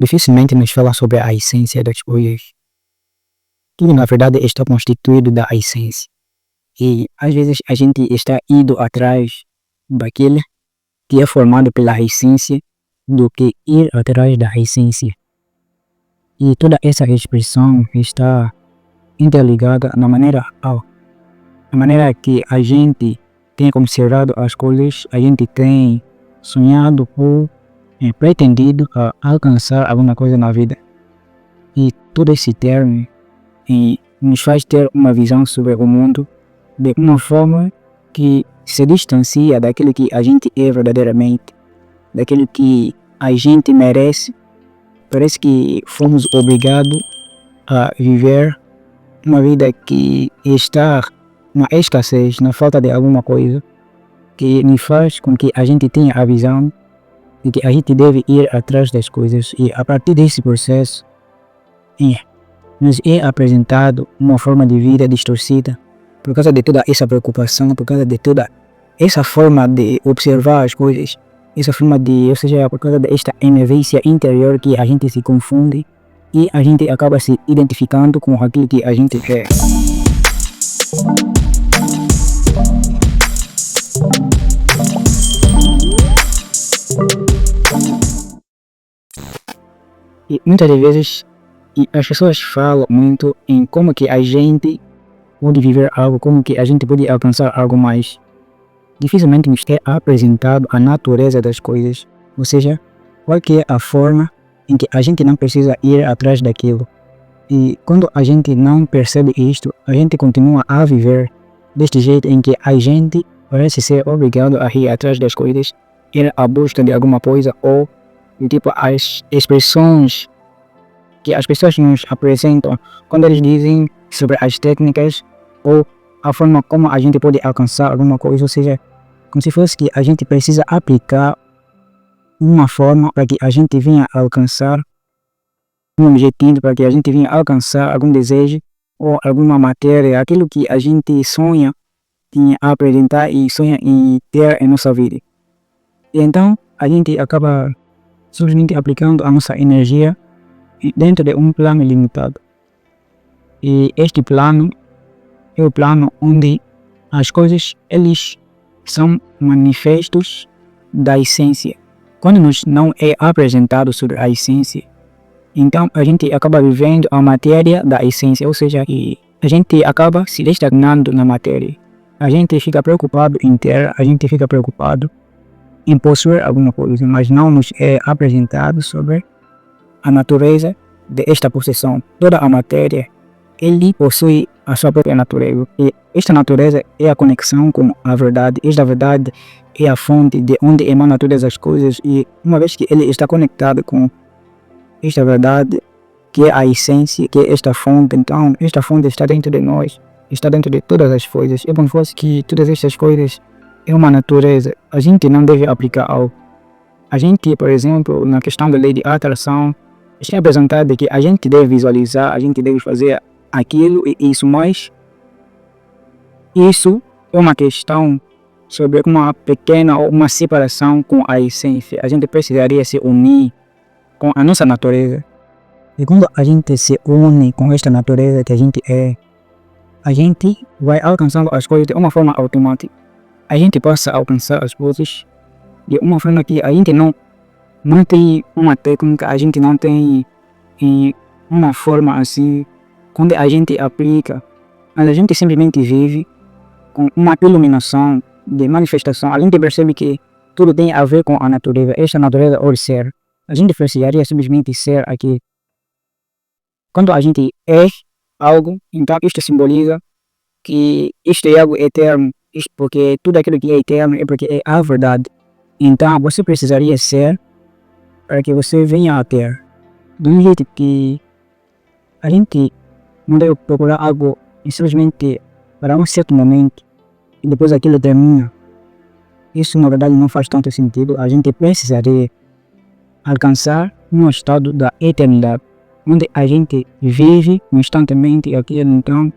dificilmente nos fala sobre a essência das coisas. Tudo na verdade está constituído da essência. E às vezes a gente está indo atrás daquele que é formado pela essência do que ir atrás da essência. E toda essa expressão está interligada na maneira que a gente tem considerado as coisas, a gente tem sonhado ou pretendido a alcançar alguma coisa na vida. E todo esse termo nos faz ter uma visão sobre o mundo de uma forma que se distancia daquilo que a gente é verdadeiramente, daquilo que a gente merece. Parece que fomos obrigados a viver uma vida que está na escassez, na falta de alguma coisa, que nos faz com que a gente tenha a visão de que a gente deve ir atrás das coisas, e a partir desse processo nos é apresentado uma forma de vida distorcida por causa de toda essa preocupação, por causa de toda essa forma de observar as coisas, essa forma de, ou seja, por causa desta energia interior que a gente se confunde e a gente acaba se identificando com aquilo que a gente quer. E muitas vezes as pessoas falam muito em como que a gente pode viver algo, como que a gente pode alcançar algo mais. Dificilmente nos é apresentado a natureza das coisas, ou seja, qual que é a forma em que a gente não precisa ir atrás daquilo. E quando a gente não percebe isto, a gente continua a viver deste jeito em que a gente parece ser obrigado a ir atrás das coisas, ir à busca de alguma coisa, ou tipo as expressões que as pessoas nos apresentam quando eles dizem sobre as técnicas ou a forma como a gente pode alcançar alguma coisa, ou seja, como se fosse que a gente precisa aplicar uma forma para que a gente venha alcançar um objetivo, para que a gente venha alcançar algum desejo ou alguma matéria, aquilo que a gente sonha em apresentar e sonha em ter em nossa vida. E então a gente acaba simplesmente aplicando a nossa energia dentro de um plano limitado. E este plano é o plano onde as coisas eles são manifestos da essência. Quando nos não é apresentado sobre a essência, então a gente acaba vivendo a matéria da essência, ou seja, que a gente acaba se estagnando na matéria. A gente fica preocupado em ter, a gente fica preocupado em possuir alguma coisa, mas não nos é apresentado sobre a natureza desta possessão. Toda a matéria, ele possui a sua própria natureza. E esta natureza é a conexão com a verdade. Esta verdade é a fonte de onde emana todas as coisas. E uma vez que ele está conectado com esta verdade, que é a essência, que é esta fonte, então esta fonte está dentro de nós, está dentro de todas as coisas. É como se fosse que todas estas coisas é uma natureza. A gente não deve aplicar algo. A gente, por exemplo, na questão da lei de atração, está apresentado que a gente deve visualizar, a gente deve fazer aquilo e isso, mas isso é uma questão sobre uma pequena ou uma separação com a essência. A gente precisaria se unir com a nossa natureza. E quando a gente se une com esta natureza que a gente é, a gente vai alcançando as coisas de uma forma automática. A gente passa a alcançar as coisas de uma forma que a gente não tem uma técnica, a gente não tem uma forma assim, quando a gente aplica, mas a gente simplesmente vive com uma iluminação de manifestação. A gente percebe que tudo tem a ver com a natureza, esta natureza ou ser. A gente precisaria simplesmente ser aqui. Quando a gente é algo, então isto simboliza que isto é algo eterno, isto porque tudo aquilo que é eterno é porque é a verdade. Então você precisaria ser para que você venha a ter. De um jeito que a gente não deve procurar algo simplesmente para um certo momento e depois aquilo termina. Isso na verdade não faz tanto sentido. A gente precisaria alcançar um estado da eternidade, onde a gente vive constantemente aquilo, então,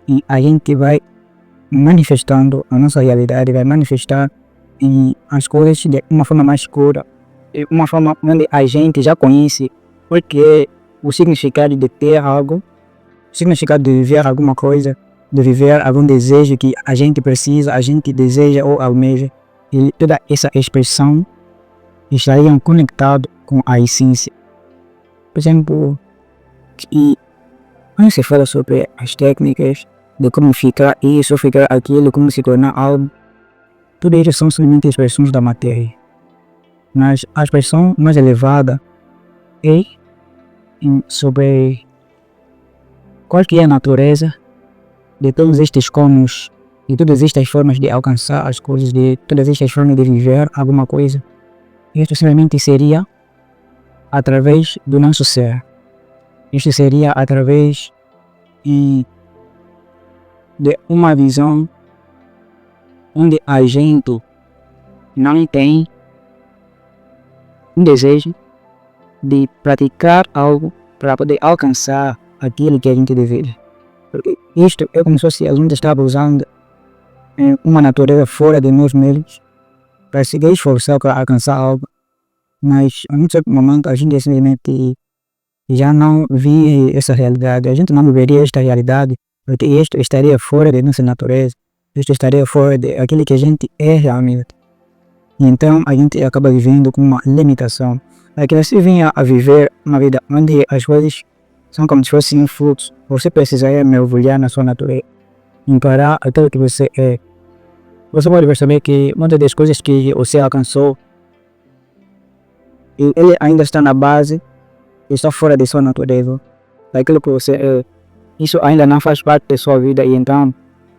e a gente vai manifestando a nossa realidade, vai manifestar as coisas de uma forma mais escura, uma forma onde a gente já conhece porque o significado de ter algo, o significado de viver alguma coisa, de viver algum desejo que a gente precisa, a gente deseja ou almeja, e toda essa expressão estariam conectados com a essência. Por exemplo, e quando se fala sobre as técnicas de como ficar isso, ficar aquilo, como se tornar algo, tudo isso são somente expressões da matéria. Mas a expressão mais elevada é sobre qual que é a natureza de todos estes conos, de todas estas formas de alcançar as coisas, de todas estas formas de viver alguma coisa. Isto simplesmente seria através do nosso ser. Isto seria através de uma visão onde a gente não tem um desejo de praticar algo para poder alcançar aquilo que a gente deseja. Porque isto é como se fosse a gente estava usando uma natureza fora de nós mesmos para se esforçar para alcançar algo, mas a um certo momento a gente simplesmente já não vê essa realidade, a gente não viveria esta realidade, porque isto estaria fora de nossa natureza, isto estaria fora de aquilo que a gente é realmente. E então a gente acaba vivendo com uma limitação. É que você vinha a viver uma vida onde as coisas são como se fossem um fluxo, você precisaria mergulhar na sua natureza, encarar aquilo que você é. Você pode perceber que muitas das coisas que você alcançou, ele ainda está na base, está fora de sua natureza, daquilo que você é. Isso ainda não faz parte da sua vida e então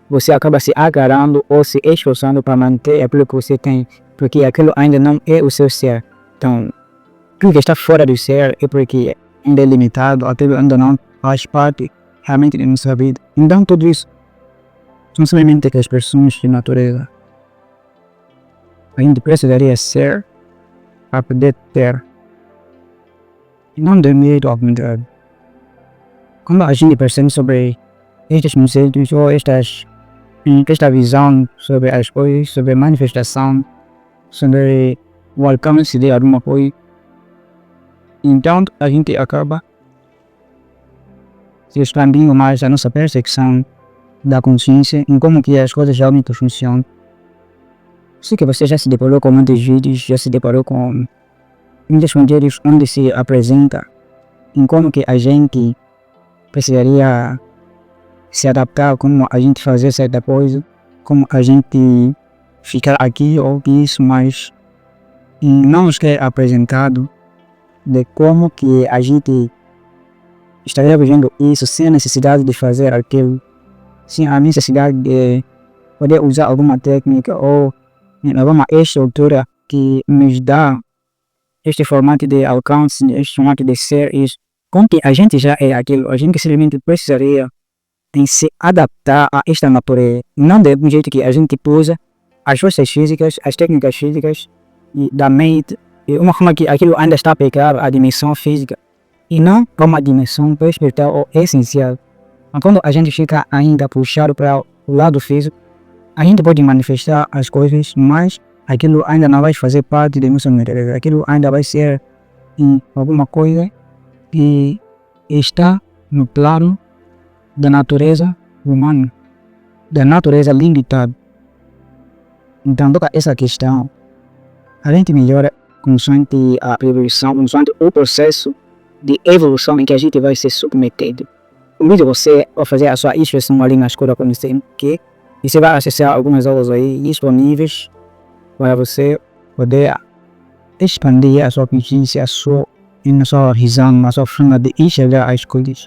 você acaba se agarrando ou se esforçando para manter aquilo que você tem, porque aquilo ainda não é o seu ser. Então, aquilo que está fora do ser é porque ainda é limitado, até ainda não faz parte realmente da nossa vida. Então, tudo isso são simplesmente expressões de natureza. A gente precisaria ser para poder ter. E não de medo ao contrário. Quando a gente percebe sobre estes conceitos ou esta visão sobre as coisas, sobre a manifestação, sobre o alcance de alguma coisa, então a gente acaba se expandindo mais a nossa percepção da consciência em como que as coisas realmente funcionam. Sei que você já se deparou com muitos vídeos, já se deparou com muitos vídeos onde se apresenta em como que a gente precisaria se adaptar, como a gente fazer certa coisa, como a gente ficar aqui ou isso, mas não nos é apresentado de como que a gente estaria vivendo isso sem a necessidade de fazer aquilo, sem a necessidade de poder usar alguma técnica ou alguma estrutura que nos dá este formato de alcance, este formato de ser isso, como que a gente já é aquilo, a gente simplesmente precisaria de se adaptar a esta natureza, não do jeito que a gente usa as forças físicas, as técnicas físicas e da mente, e uma forma que aquilo ainda está aplicado à dimensão física e não para uma dimensão espiritual ou essencial. Mas quando a gente fica ainda puxado para o lado físico, a gente pode manifestar as coisas, mas aquilo ainda não vai fazer parte da nossa natureza, aquilo ainda vai ser alguma coisa que está no plano da natureza humana, da natureza limitada. Então, toda essa questão, a gente melhora consoante a evolução, consoante o processo de evolução em que a gente vai ser submetido. Convido você a fazer a sua inscrição ali na Escola Conhecendo, que você vai acessar algumas aulas aí disponíveis para você poder expandir a sua consciência, a sua visão, a sua forma de enxergar as coisas.